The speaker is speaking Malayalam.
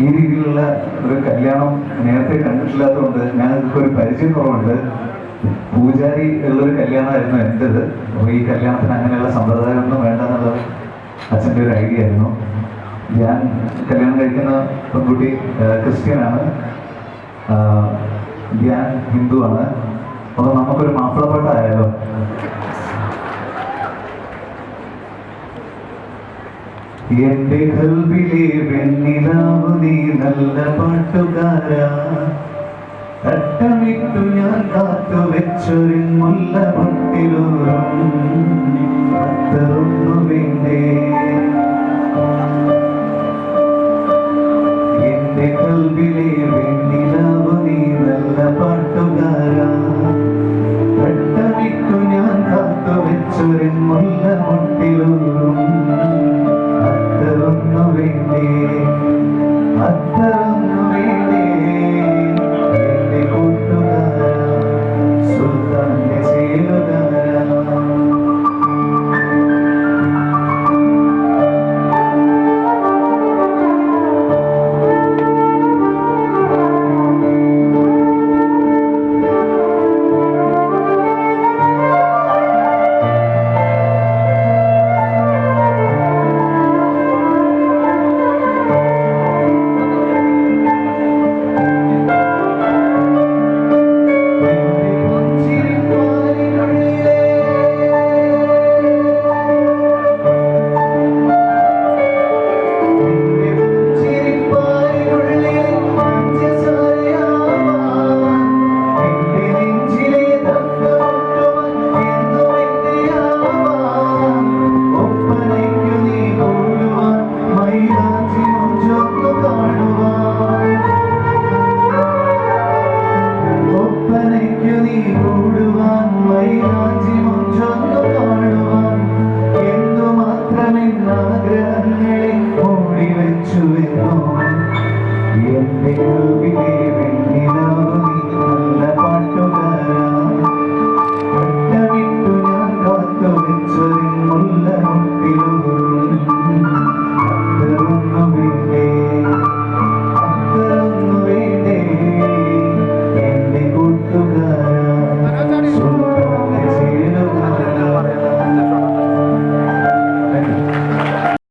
ഈ രീതിയിലുള്ള ഒരു കല്യാണം നേരത്തെ കണ്ടിട്ടില്ലാത്തതുകൊണ്ട് ഞങ്ങൾക്ക് ഒരു പരിചയം കുറവുണ്ട്. പൂജാരി ഉള്ളൊരു കല്യാണമായിരുന്നു എൻ്റെത്. അപ്പോൾ ഈ കല്യാണത്തിന് അങ്ങനെയുള്ള സമ്പ്രദായമൊന്നും വേണ്ടെന്നുള്ളത് അച്ഛൻ്റെ ഒരു ഐഡിയ ആയിരുന്നു. ഞാൻ കല്യാണം കഴിക്കുന്ന പെൺകുട്ടി ക്രിസ്ത്യനാണ്, ഞാൻ ഹിന്ദുവാണ്. അപ്പോൾ നമുക്കൊരു മാപ്പിളപ്പാട്ടായാലോ? എന്റെ കൽവിലെ വെണ്ണിലാവു നീ നല്ല പാട്ടുകാരാ, തട്ടമിട്ടു ഞാൻ കാത്തു വെച്ചൊരു മുല്ല പൊട്ടിലൂറും അത്തറൊന്നു വേണ്ടേ.